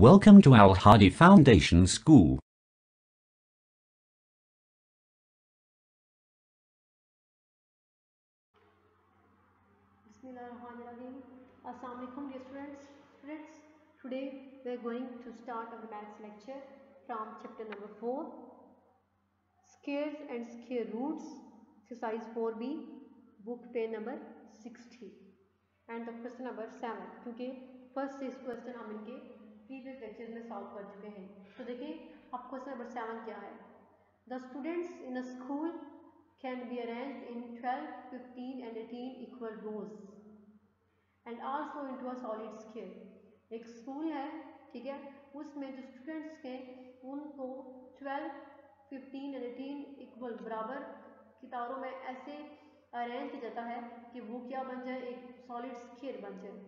Welcome to Al Hadi Foundation School. Bismillahirrahmanirrahim. Assalamu alaikum dear students. Today we are going to start our maths lecture from chapter number 4, Squares and Square Roots, exercise 4b, book page number 60 and the question number 7. क्योंकि first 6 question हम इनके previous lecture में solve कर चुके हैं. तो देखिए अब क्वेश्चन नंबर 7 क्या है. The students in a school can be arranged in 12, 15 and 18 equal rows and also into a solid square. एक स्कूल है, ठीक है, उसमें जो स्टूडेंट्स हैं उनको 12, 15 और 18 इक्वल बराबर कितारों में ऐसे अरेंज किया जाता है कि वो क्या बन जाए, एक सॉलिड स्क्वायर बन जाए.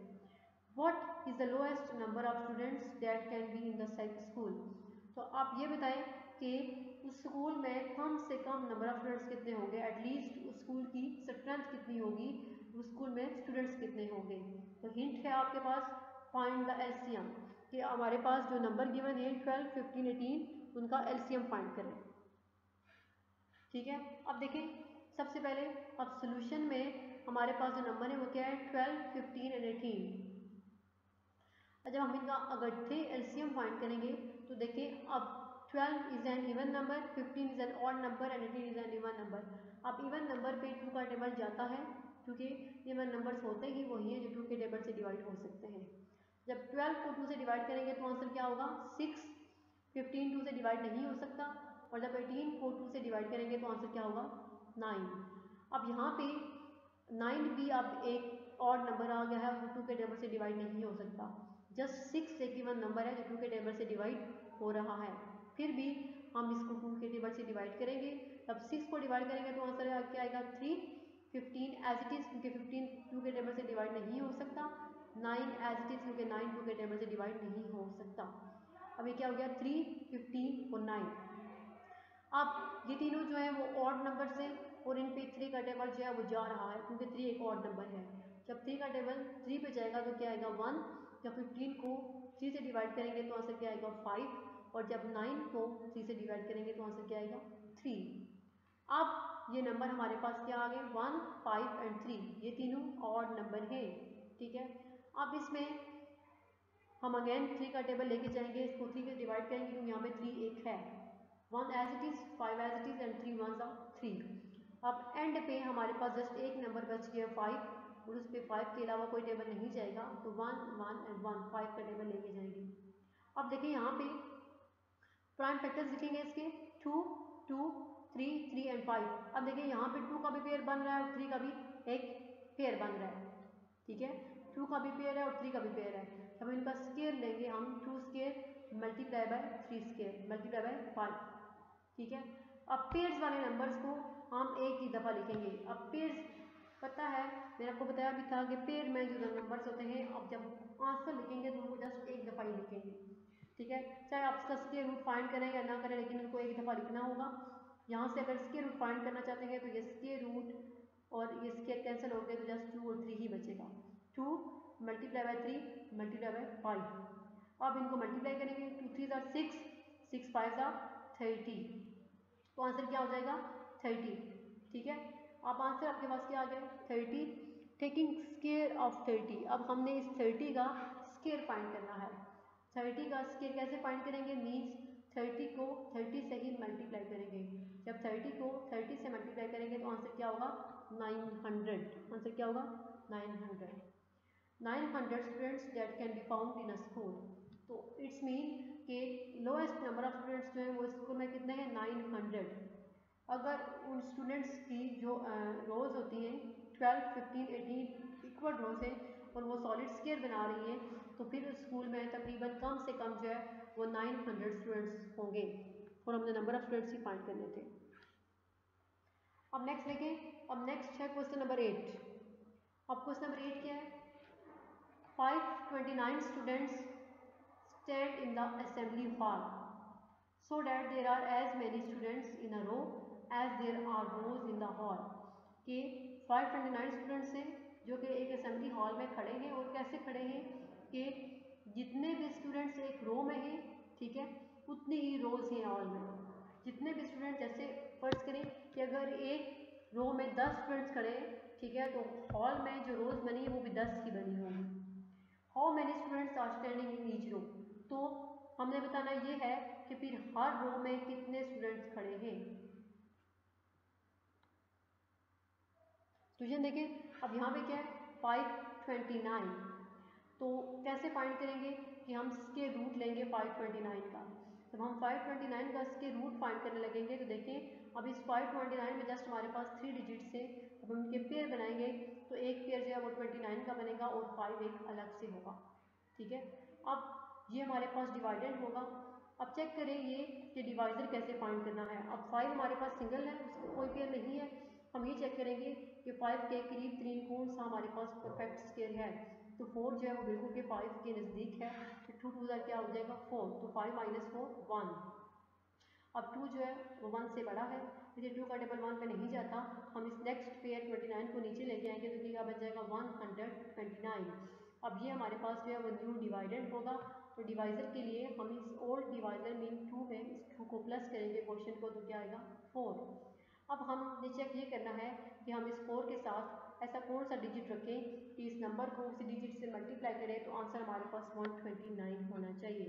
What is the lowest number of students that can be in the school. तो आप ये बताएं कि उस स्कूल में कम से कम नंबर ऑफ स्टूडेंट्स कितने होंगे, एटलीस्ट उस स्कूल की स्ट्रेंथ कितनी होगी, उस स्कूल में स्टूडेंट्स कितने होंगे. तो हिंट है आपके पास, फाइंड द एलसीएम, कि हमारे पास जो नंबर गिवन है 12, 15, 18 उनका एलसीएम फाइंड करें. ठीक है, अब देखें सबसे पहले अब सोल्यूशन में हमारे पास जो नंबर है वो क्या है, 12, 15 और 18. जब हम इनका अगर थे एलसीएम फाइंड करेंगे तो देखिए अब 12 is an even number, 15 is an odd number and 18 is an even number. अब इवन नंबर पे 2 का टेबल जाता है क्योंकि इवन नंबर्स होते ही वही है जो 2 के टेबल से डिवाइड हो सकते हैं. जब 12 को 2 से डिवाइड करेंगे तो आंसर क्या होगा, 6. 15 2 से डिवाइड नहीं हो सकता और जब 18 को 2 से डिवाइड करेंगे तो आंसर क्या होगा, 9. अब यहाँ पे 9 भी अब एक ऑड नंबर आ गया है, वो 2 के टेबल से डिवाइड नहीं हो सकता. जस्ट 6 एक इवन नंबर है जो 2 के टेबल से डिवाइड हो रहा है. फिर भी हम इसको 2 के टेबल से डिवाइड करेंगे, तब 6 को डिवाइड करेंगे तो आंसर क्या आएगा, 3. 15 एज इट इज क्योंकि 15 2 के टेबल से डिवाइड नहीं हो सकता. 9 एज इट इज क्योंकि 9 2 के टेबल से डिवाइड नहीं हो सकता. अब ये क्या हो गया, 3, 15 और 9. अब ये तीनों जो है वो ऑड नंबर से और इन पे 3 का टेबल जो है वो जा रहा है क्योंकि 3 एक ऑड नंबर है. जब 3 का टेबल 3 पे जाएगा तो क्या आएगा, 1. जब 15 को 3 से डिवाइड करेंगे तो आंसर क्या आएगा, 5. और जब 9 को 3 से डिवाइड करेंगे तो आंसर क्या आएगा, 3. अब ये नंबर हमारे पास क्या आ गए, 1, 5 एंड 3, ये तीनों ऑड नंबर हैं. ठीक है, अब इसमें हम अगेन 3 का टेबल लेके जाएंगे, इसको 3 से डिवाइड करेंगे क्योंकि यहाँ पे 3 एक है. 1 as it is, 5 as it is and 3 1 3. अब एंड पे हमारे पास जस्ट एक नंबर बच गया 5 और उस पर 5 के अलावा कोई टेबल नहीं जाएगा तो 1 1 एंड 1 5 का टेबल लेके जाएंगे. अब देखिए यहाँ पे प्राइम फैक्टर्स लिखेंगे इसके 2 2 3 3 एंड 5. अब देखिए यहाँ पे 2 का भी पेयर बन रहा है और 3 का भी एक पेयर बन रहा है. ठीक है, 2 का भी पेयर है और 3 का भी पेयर है. अब इनका स्केयर लेंगे हम, 2 square multiply by 3 square multiply by 5. ठीक है, अब पेयर्स वाले नंबर्स को हम एक ही दफ़ा लिखेंगे. अब पेयर्स पता है, मैंने आपको बताया भी था कि पेयर में जो नंबर्स होते हैं अब जब आंसर लिखेंगे तो उनको जस्ट एक दफ़ा ही लिखेंगे. ठीक है, चाहे आप इसका स्क्वायर रूट फाइंड करें या ना करें लेकिन उनको एक दफ़ा लिखना होगा. यहाँ से अगर स्क्वायर रूट फाइंड करना चाहते हैं तो ये स्क्वायर रूट और ये स्क्वायर कैंसिल हो गए तो जस्ट 2 और 3 ही बचेगा. 2 मल्टीप्लाई बाय 3 मल्टीप्लाई बाय 5. अब इनको मल्टीप्लाई करेंगे, 2 3 आर 6, 6 5 आर 30. तो आंसर क्या हो जाएगा, 30. ठीक है, अब आंसर आपके पास क्या आ गया, 30. Taking square of 30. अब हमने इस 30 का स्क्वायर फाइंड करना है. 30 का स्क्वायर कैसे फाइंड करेंगे, मीन्स 30 को 30 से ही मल्टीप्लाई करेंगे. जब 30 को 30 से मल्टीप्लाई करेंगे तो आंसर क्या होगा, 900. आंसर क्या होगा, 900. 900 students that can be found in a school. तो इट्स मीन कि लोएस्ट नंबर ऑफ स्टूडेंट्स जो है वो स्कूल में कितने हैं, 900. अगर उन स्टूडेंट्स की जो रोज़ होती हैं 12, 15, 18 इक्वल रोज़ हैं और वो सॉलिड स्क्वायर बना रही हैं तो फिर स्कूल में तकरीबन कम से कम जो है वो 900 स्टूडेंट्स होंगे और हमने number of students he find करने थे. अब नेक्स्ट देखें, अब नेक्स्ट है क्वेश्चन नंबर 8. अब क्वेश्चन नंबर 8 क्या है, 529 students stand in the assembly hall so that there are as many students in a row as there are rows in the hall. कि 529 स्टूडेंट्स हैं जो कि एक असेंबली हॉल में खड़े हैं और कैसे खड़े हैं कि जितने भी स्टूडेंट्स एक रो में हैं, ठीक है, उतनी ही रोज हैं हॉल में। जितने भी स्टूडेंट, जैसे फर्ज करें कि अगर एक रो में 10 स्टूडेंट्स खड़े हैं, ठीक है, तो हॉल में जो रोज बनी है वो भी 10 की बनी होगी। How many students are standing in each row, तो हमने बताना ये है कि फिर हर रो में कितने स्टूडेंट्स खड़े हैं। स्टूडेंट देखें, अब यहाँ पे क्या है 529, तो कैसे फाइंड करेंगे कि हम इसके रूट लेंगे 529 का। जब हम 529 का इसके रूट फाइंड करने लगेंगे तो देखें अब इस 529 में जस्ट हमारे पास 3 डिजिट्स है, अब हम इनके पेयर बनाएंगे तो एक पेयर जो है वो 29 का बनेगा और 5 एक अलग से होगा, ठीक है। अब ये हमारे पास डिवाइडेड होगा। अब चेक करें ये कि डिवाइजर कैसे फाइंड करना है। अब 5 हमारे पास सिंगल है, उसका कोई पेयर नहीं है, हम ये चेक करेंगे कि 5 के करीब 3 कौन सा हमारे पास परफेक्ट स्क्वायर है, तो 4 जो है वो बिल्कुल के 5 के नज़दीक है, तो 2 2 क्या हो जाएगा 4, तो 5 माइनस 4 1। अब 2 जो है वो 1 से बड़ा है, इसलिए 2 का डबल 1 पे नहीं जाता, हम इस नेक्स्ट पेयर 29 को नीचे लेके आएंगे तो क्या बन जाएगा 129। अब ये हमारे पास जो है वो न्यू डिवाइडेड होगा, तो डिवाइजर के लिए हम इस ओल्ड डिवाइजर मीन 2 में इस 2 को प्लस करेंगे क्वेश्चन को, तो क्या आएगा 4। अब हमने चेक ये करना है कि हम इस 4 के साथ ऐसा कौन सा डिजिट रखें कि इस नंबर को उसी डिजिट से मल्टीप्लाई करें, तो आंसर हमारे पास 129 होना चाहिए।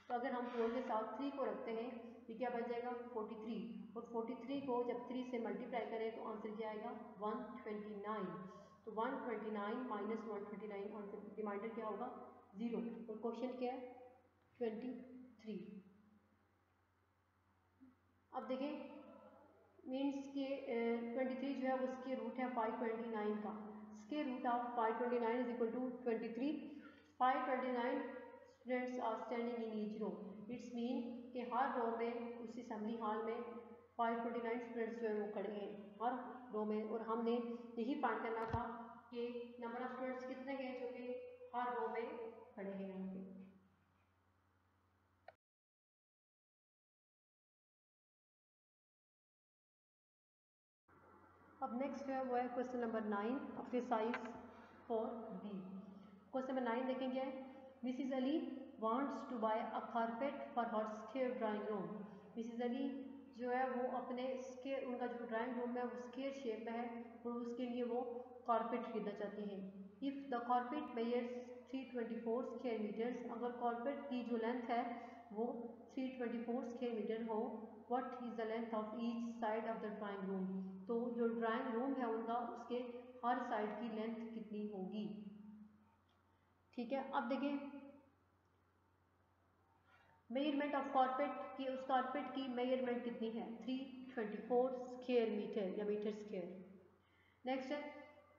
तो अगर हम 4 के साथ 3 को रखते हैं तो क्या बन जाएगा 43, और 43 को जब 3 से मल्टीप्लाई करें तो आंसर क्या आएगा 129। तो 129 माइनस 129 आंसर रिमाइंडर क्या होगा 0, और क्वेश्चन क्या है 23। अब देखें मीन्स के 23 जो है वो इसके रूट है 529 का, इसके root of 529 is equal to 23। 529 students are standing in each row, it's mean कि हर रो में उस असेंबली हॉल में 529 स्टूडेंट्स जो है वो खड़े हैं हर रो में, और हमने यही फाइंड करना था कि नंबर ऑफ स्टूडेंट्स कितने हैं जो कि हर रो में खड़े हैं यहाँ पे। अब नेक्स्ट है वो है question number 9 exercise for B. Question number 9 देखें क्या है, Mrs Ali wants to buy a carpet for her square drawing room. Mrs Ali जो है वो अपने स्क्वायर, उनका जो ड्राइंग रूम है वो स्क्वायर शेप में है और उसके लिए वो कारपेट खरीदना चाहती हैं। If the carpet measures 324 square metres, अगर कारपेट की जो लेंथ है वो 324 स्क्वायर मीटर हो, what is the length of each side of the drawing room, तो जो ड्राइंग रूम है उनका उसके हर साइड की लेंथ कितनी होगी, ठीक है। अब देखें मेजरमेंट ऑफ कारपेट की, उस कारपेट की मेजरमेंट कितनी है 324 स्क्वायर मीटर या मीटर स्क्वायर। नेक्स्ट है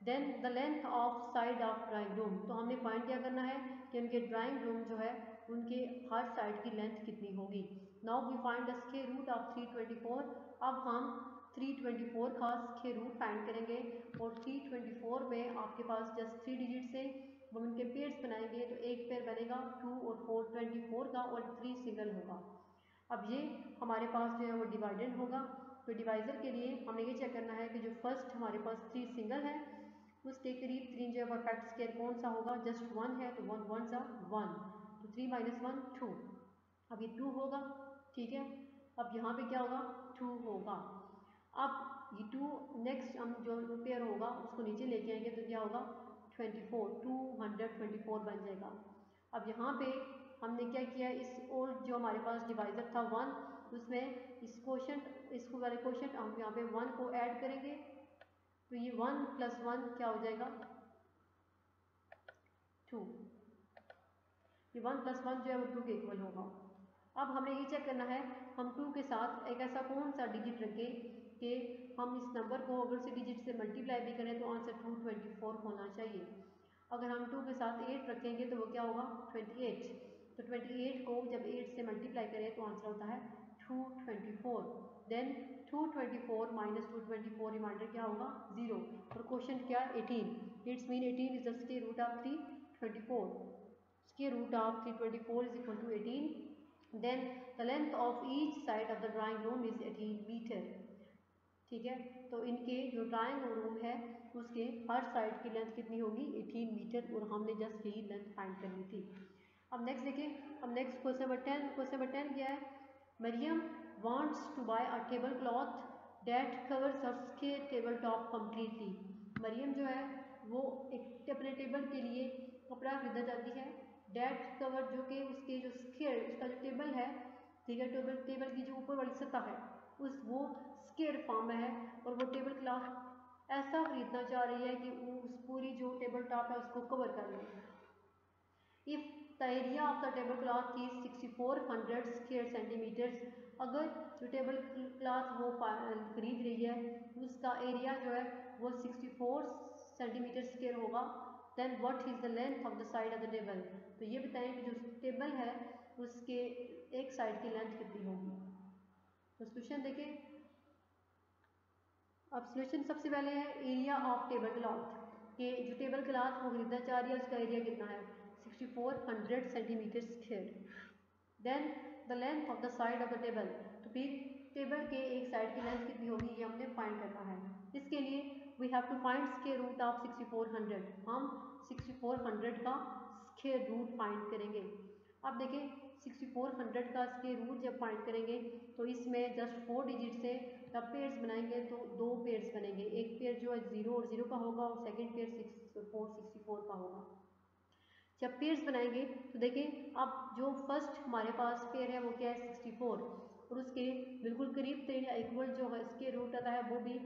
then the length of side of drawing room, तो हमने फाइंड क्या करना है कि उनके ड्राइंग रूम जो है उनके हर साइड की लेंथ कितनी होगी। Now we find the square root of 324। अब हम 324 का स्क्वायर रूट फाइंड करेंगे, और 324 में आपके पास जस्ट 3 डिजिट से हम उनके पेयर्स बनाएंगे, तो एक पेयर बनेगा 2 और 4 24 का, और 3 सिंगल होगा। अब ये हमारे पास जो है वो डिवाइडेड होगा, तो डिवाइजर के लिए हमने ये चेक करना है कि जो फर्स्ट हमारे पास 3 सिंगल है उसके करीब 3 जो है परफेक्ट स्क्वायर कौन सा होगा, जस्ट 1 है तो 1 1 सा 1, तो 3 माइनस 1 2, अब ये 2 होगा, ठीक है। अब यहाँ पे क्या होगा 2 होगा। अब ये 2 नेक्स्ट हम जो पेयर होगा उसको नीचे लेके आएंगे तो क्या होगा 24, 224 बन जाएगा। अब यहाँ पे हमने क्या किया, इस ओल्ड जो हमारे पास डिवाइजर था 1, उसमें इस क्वोशंट, इसको वाले क्वोशंट हम यहाँ पे 1 को ऐड करेंगे, तो ये 1 प्लस 1 क्या हो जाएगा 2, ये 1 प्लस 1 जो है वो 2 के इक्वल होगा। अब हमें ये चेक करना है हम 2 के साथ एक ऐसा कौन सा डिजिट रखें कि हम इस नंबर को अगर से डिजिट से मल्टीप्लाई भी करें तो आंसर 224 होना चाहिए। अगर हम 2 के साथ 8 रखेंगे तो वो क्या होगा 28, तो 28 को जब 8 से मल्टीप्लाई करें तो आंसर होता है 224। देन 224 माइनस 224 रिमाइंडर क्या होगा 0, और क्वेश्चन क्या 18, it's mean 18 is the square root of 324, square root of 324 is equal to 18। Then the length of each side of the drawing room is 18 metre, ठीक है। तो इनके जो ड्राइंग रूम है उसके हर साइड की लेंथ कितनी होगी 18 मीटर, और हमने जस्ट यही लेंथ फाइंड करनी थी। अब नेक्स्ट देखिए, अब next question number 10, question number 10 क्या है, Mariam wants to buy a table cloth that covers her square table top completely. Mariam जो है वो एक अपने टेबल के लिए कपड़ा खरीदना चाहती है, डेट कवर जो कि उसके जो स्क्वायर उसका जो टेबल है, ठीक है, टेबल की जो ऊपर वाली सतह है उस वो स्क्वायर फॉर्म में है, और वो टेबल क्लॉथ ऐसा खरीदना चाह रही है कि वो उस पूरी जो टेबल टॉप है उसको कवर कर ले। If the area of the table cloth is 6400 square centimetres, अगर जो टेबल क्लॉथ वो खरीद रही है उसका एरिया जो है वो 64 सेंटीमीटर स्क्वायर होगा, then what is the length of the side of the table, तो ये बताएं कि जो टेबल है उसके एक साइड की लेंथ कितनी होगी। तो सोल्यूशन देखें, अब सोल्यूशन सबसे पहले है एरिया ऑफ टेबल क्लॉथ, कि जो टेबल क्लॉथ वो खरीदना चाह रही है उसका एरिया कितना है 6400 centimetre square. Then the length of the side of the table, तो फिर टेबल के एक साइड की लेंथ कितनी होगी ये हमने फाइंड करना है। इसके लिए we have to find square root of 6400, हम 6400 का स्क्वायर रूट फाइंड करेंगे। अब देखिए 6400 का स्क्वायर रूट जब फाइंड करेंगे तो इसमें जस्ट 4 डिजिट से जब पेयर्स बनाएंगे तो 2 पेयर्स बनेंगे, एक पेयर जो है 0 और 0 का होगा और सेकंड पेयर 64 का होगा। जब पेयर्स बनाएंगे तो देखें अब जो फर्स्ट हमारे पास पेयर है वो क्या है 64, और उसके बिल्कुल करीब या इक्वल जो है स्क्वायर रूट आता है वो भी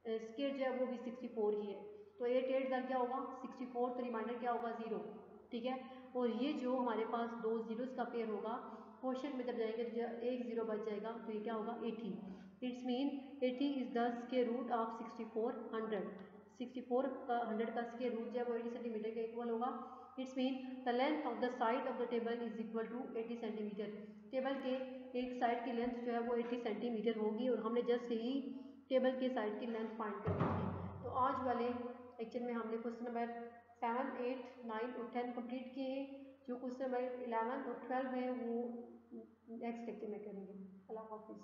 स्क्वायर जो है वो भी 64 ही है, तो 8 का क्या होगा 64, तो रिमाइंडर क्या होगा 0, ठीक है। और ये जो हमारे पास 2 जीरोस का पेयर होगा क्वेश्चन में जब जाएंगे तो एक 0 बच जाएगा, तो ये क्या होगा 80। It's mean 80 is the square root of 6400, 64 का 100 का स्क्वायर रूट जो है वो 80 सेंटीमीटर के इक्वल होगा। It's mean the length of the side of the table is equal to 80 centimetre, table के एक साइड की लेंथ जो है वो 80 सेंटीमीटर होगी, और हमने जस्ट ही टेबल के साइड की लेंथ फाइंड करनी थी। तो आज वाले लेक्चर में हमने क्वेश्चन नंबर 7, 8, 9 और 10 कंप्लीट किए हैं। जो क्वेश्चन नंबर 11 और 12 है वो नेक्स्ट लेक्चर में करेंगे। अल्लाह हाफिज़।